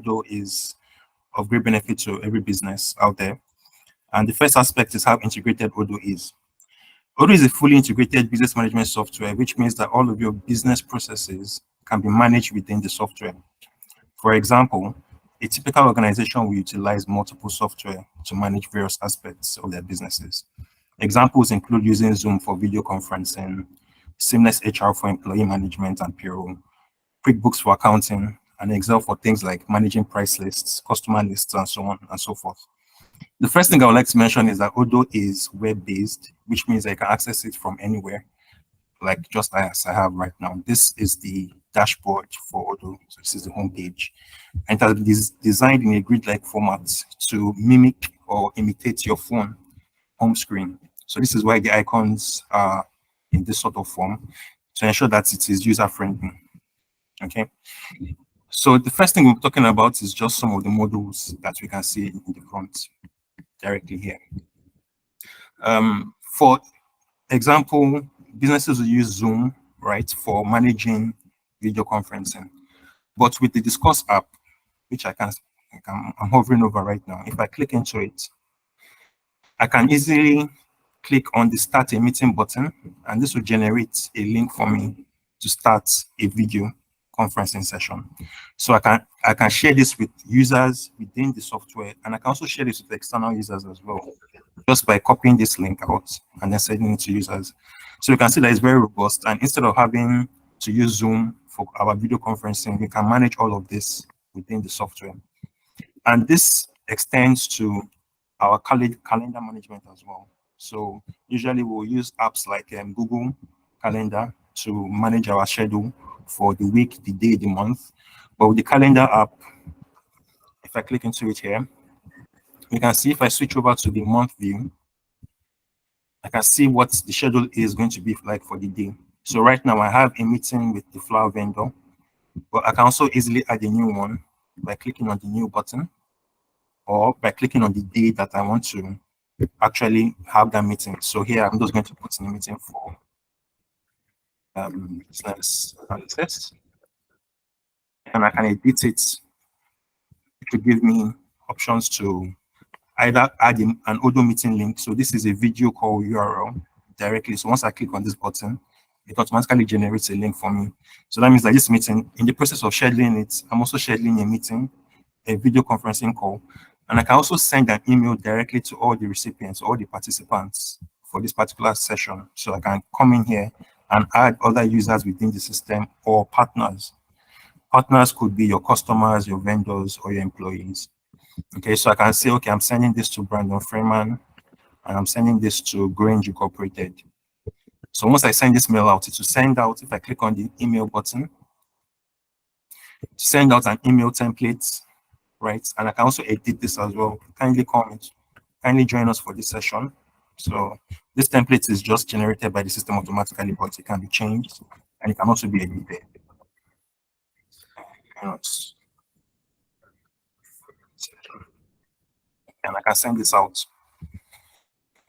Odoo is of great benefit to every business out there. And the first aspect is how integrated Odoo is. Odoo is a fully integrated business management software, which means that all of your business processes can be managed within the software. For example, a typical organization will utilize multiple software to manage various aspects of their businesses. Examples include using Zoom for video conferencing, Seamless HR for employee management and payroll, QuickBooks for accounting, and Excel for things like managing price lists, customer lists, and so on and so forth. The first thing I would like to mention is that Odoo is web-based, which means I can access it from anywhere, like just as I have right now. This is the dashboard for Odoo. So this is the homepage. And it has been designed in a grid-like format to mimic or imitate your phone home screen. So this is why the icons are in this sort of form to ensure that it is user-friendly. Okay. So the first thing we're talking about is just some of the modules that we can see in the front directly here. For example, businesses will use Zoom, right, for managing video conferencing. But with the Discuss app, which I'm hovering over right now, if I click into it, I can easily click on the Start a Meeting button, and this will generate a link for me to start a video conferencing session. So I can share this with users within the software, and I can also share this with external users as well, just by copying this link out and then sending it to users. So you can see that it's very robust, and instead of having to use Zoom for our video conferencing, we can manage all of this within the software. And this extends to our calendar management as well. So usually we'll use apps like Google Calendar to manage our schedule for the week, the day, the month. But with the calendar app, if I click into it here, you can see if I switch over to the month view, I can see what the schedule is going to be like for the day. So right now I have a meeting with the flower vendor, but I can also easily add a new one by clicking on the new button, or by clicking on the day that I want to actually have that meeting. So here I'm just going to put in a meeting for business analysis, and I can edit it to give me options to either add an Odoo meeting link. So this is a video call URL directly. So once I click on this button, it automatically generates a link for me. So that means that this meeting, in the process of scheduling it, I'm also scheduling a meeting, a video conferencing call, and I can also send an email directly to all the recipients, all the participants for this particular session. So I can come in here and add other users within the system or partners. Partners could be your customers, your vendors, or your employees. Okay, so I can say, okay, I'm sending this to Brandon Freeman, and I'm sending this to Grange Incorporated. So once I send this mail out, it will send out, if I click on the email button, send out an email template, right? And I can also edit this as well. Kindly comment, kindly join us for this session. So this template is just generated by the system automatically, but it can be changed, and it can also be edited. And I can send this out.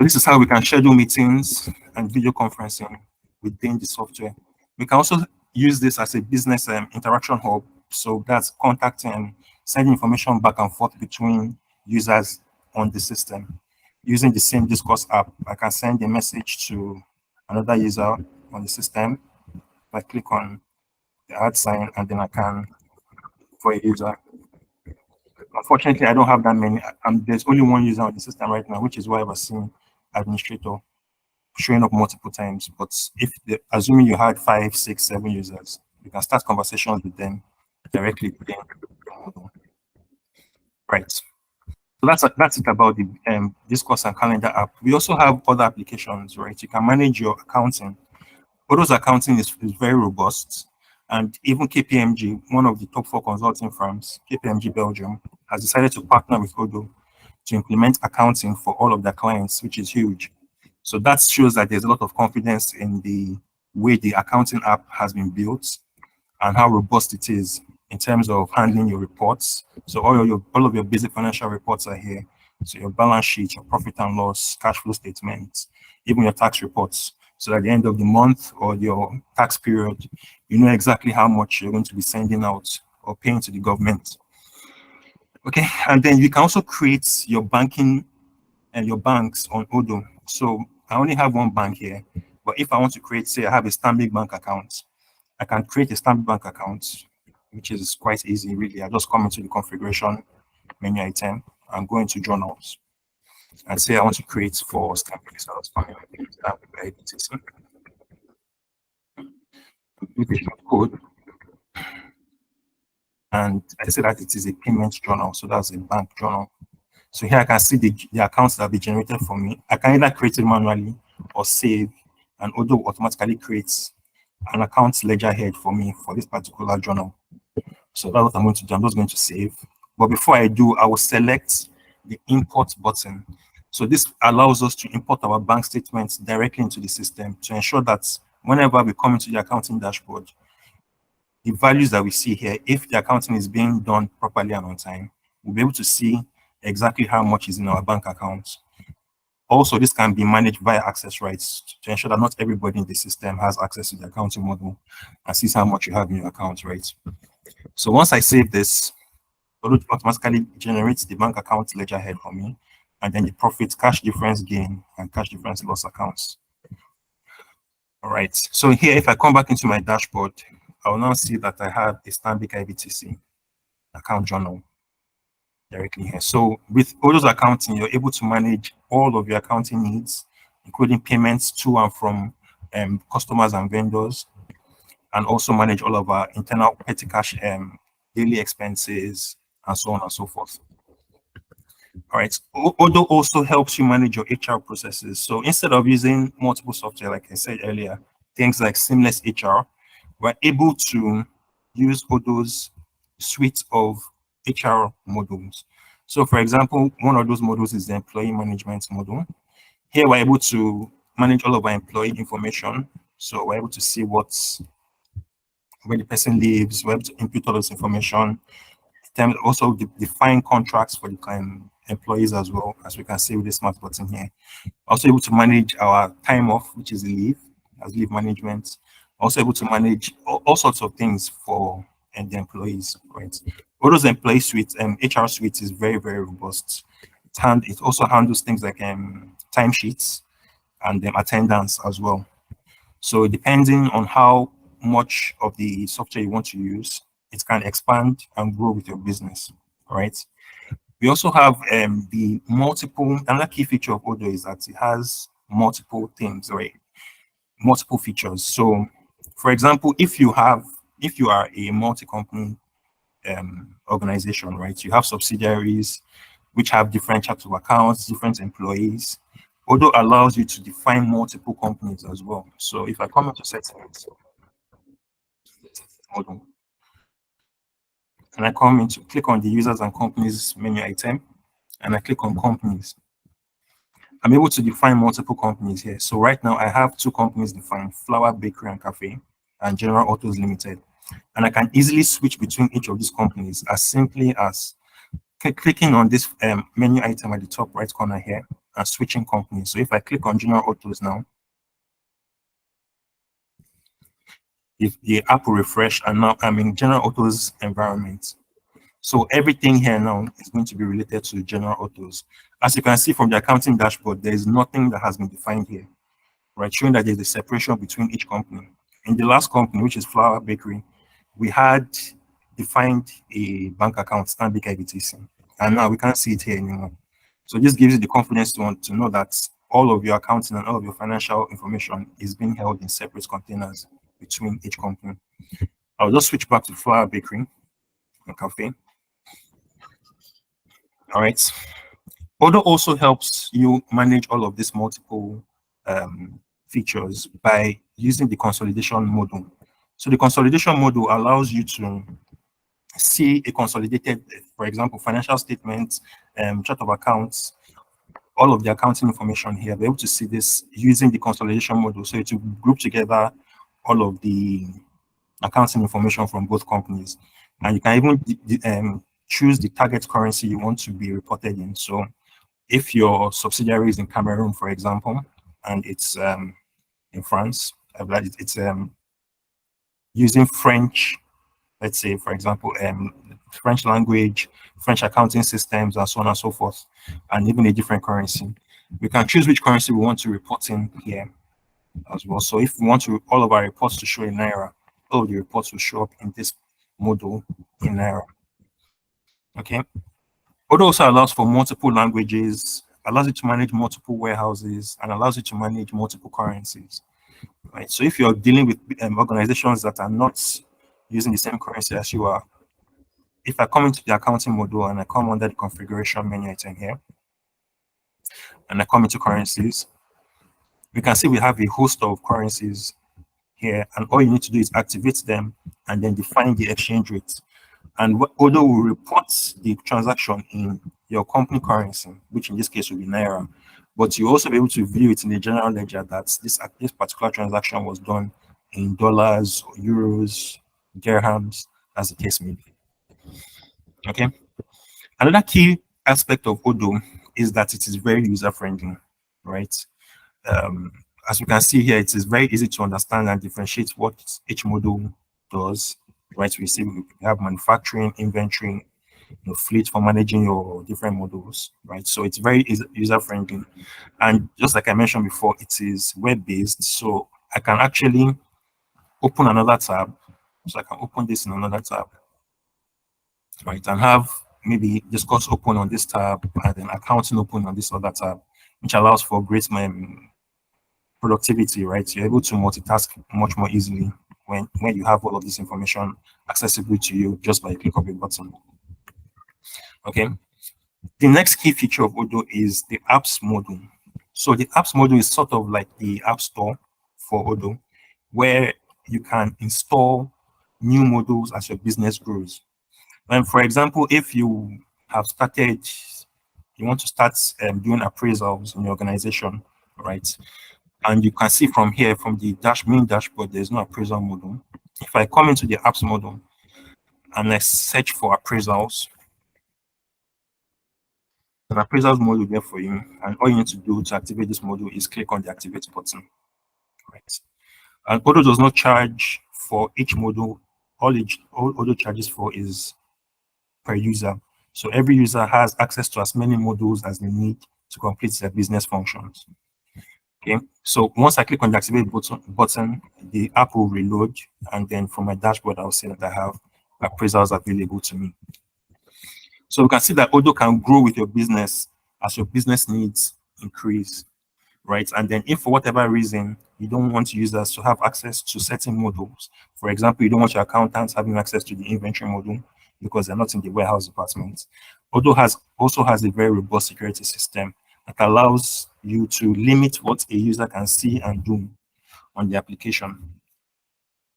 This is how we can schedule meetings and video conferencing within the software. We can also use this as a business interaction hub. So that's contacting and sending information back and forth between users on the system. Using the same Discourse app, I can send a message to another user on the system. I click on the add sign, and then I can, for a user. Unfortunately, I don't have that many. There's only one user on the system right now, which is why I was seeing administrator showing up multiple times. But if assuming you had 5, 6, 7 users, you can start conversations with them directly within Odoo. Right. So that's it about the Discourse and Calendar app. We also have other applications, right? You can manage your accounting. Odoo's accounting is very robust, and even KPMG, one of the top 4 consulting firms, KPMG Belgium, has decided to partner with Odoo to implement accounting for all of their clients, which is huge. So that shows that there's a lot of confidence in the way the accounting app has been built and how robust it is in terms of handling your reports. So all of your basic financial reports are here. So your balance sheet, your profit and loss, cash flow statements, even your tax reports. So at the end of the month or your tax period, you know exactly how much you're going to be sending out or paying to the government. Okay, and then you can also create your banking and your banks on Odoo. So I only have one bank here, but if I want to create, say I have a Stanbic bank account, I can create a Stanbic bank account, which is quite easy, really. I just come into the configuration menu item and go into journals and say I want to create for Stanbic. So I'll Stanbic IBTC with a short code. And I say that it is a payment journal, so that's a bank journal. So here I can see the accounts that have been generated for me. I can either create it manually or save, and Odoo automatically creates an account ledger head for me for this particular journal. So that's what I'm going to do. I'm just going to save. But before I do, I will select the import button. So this allows us to import our bank statements directly into the system to ensure that whenever we come into the accounting dashboard, the values that we see here, if the accounting is being done properly and on time, we'll be able to see exactly how much is in our bank account. Also, this can be managed via access rights to ensure that not everybody in the system has access to the accounting model and sees how much you have in your account, right? So once I save this, it automatically generates the bank account ledger head for me, and then the profit, cash difference gain, and cash difference loss accounts. All right. So here, if I come back into my dashboard, I will now see that I have a Stanbic IBTC account journal directly here. So with Odoo's accounting, you're able to manage all of your accounting needs, including payments to and from customers and vendors, and also manage all of our internal petty cash, daily expenses, and so on and so forth. All right. Odoo also helps you manage your HR processes. So instead of using multiple software, like I said earlier, things like Seamless HR, we're able to use Odoo's suite of HR modules. So for example, one of those modules is the employee management module. Here we're able to manage all of our employee information. So we're able to see what's where the person lives, we're able to input all this information. Then also define contracts for the employees as well, as we can see with the smart button here. Also able to manage our time off, which is leave, as leave management. Also able to manage all sorts of things for the employees, right? All those employee suites, HR suite is very, very robust. It also handles things like timesheets and attendance as well. So depending on how much of the software you want to use, it can expand and grow with your business, all right? We also have the multiple, another key feature of Odoo is that it has multiple things, right? Multiple features. So for example, if you are a multi-company organization, right? You have subsidiaries which have different types of accounts, different employees. Odoo allows you to define multiple companies as well. So if I come into settings, Odoo, and I come into click on the users and companies menu item, and I click on companies, I'm able to define multiple companies here. So right now I have two companies defined: Flower Bakery and Cafe and General Autos Limited. And I can easily switch between each of these companies as simply as clicking on this menu item at the top right corner here and switching companies. So if I click on General Autos now, if the app will refresh, and now I'm in General Autos environment. So everything here now is going to be related to General Autos. As you can see from the accounting dashboard, there is nothing that has been defined here, right? Showing that there's a separation between each company. In the last company, which is Flower Bakery, we had defined a bank account, Stanbic IBTC, and now we can't see it here anymore. So this gives you the confidence to know that all of your accounting and all of your financial information is being held in separate containers between each company. I'll just switch back to Flower Bakery and Cafe. All right. Odoo also helps you manage all of these multiple features by using the consolidation module. So the consolidation module allows you to see a consolidated, for example, financial statements, chart of accounts, all of the accounting information here. Be able to see this using the consolidation module. So it will group together all of the accounting information from both companies. And you can even choose the target currency you want to be reported in. So if your subsidiary is in Cameroon, for example, and it's in France, it's using French let's say, for example, French language, French accounting systems, and so on and so forth, and even a different currency. We can choose which currency we want to report in here as well. So if we want to all of our reports to show in Naira, all of the reports will show up in this module in Naira. Okay. Odoo also allows for multiple languages, allows you to manage multiple warehouses, and allows you to manage multiple currencies. Right. So if you're dealing with organizations that are not using the same currency as you are, if I come into the accounting module and I come under the configuration menu item here, and I come into currencies, we can see we have a host of currencies here, and all you need to do is activate them and then define the exchange rate. And Odoo will report the transaction in your company currency, which in this case will be Naira. But you also be able to view it in the general ledger that this particular transaction was done in dollars, euros, dirhams, as the case may be. Okay. Another key aspect of Odoo is that it is very user-friendly, right? As you can see here, it is very easy to understand and differentiate what each module does, right? We see we have manufacturing, inventory, fleet for managing your different modules, right? So it's very user-friendly. And just like I mentioned before, it is web-based. So I can actually open another tab. So I can open this in another tab, right? And have maybe discuss open on this tab and then accounting open on this other tab, which allows for great productivity, right? You're able to multitask much more easily when you have all of this information accessible to you just by a click of a button. Okay. The next key feature of Odoo is the apps module. So the apps module is sort of like the app store for Odoo, where you can install new modules as your business grows. And for example, if you have started, you want to start doing appraisals in your organization, right? And you can see from here, from the main dashboard, there's no appraisal module. If I come into the apps module and I search for appraisals, an appraisals module there for you, and all you need to do to activate this module is click on the activate button, right? And Odoo does not charge for each module. All Odoo charges for is per user. So every user has access to as many modules as they need to complete their business functions. Okay, so once I click on the activate button, the app will reload, and then from my dashboard, I'll see that I have appraisals available to me. So we can see that Odoo can grow with your business as your business needs increase, right? And then if for whatever reason you don't want users to have access to certain modules, for example, you don't want your accountants having access to the inventory module because they're not in the warehouse department, Odoo also has a very robust security system that allows you to limit what a user can see and do on the application.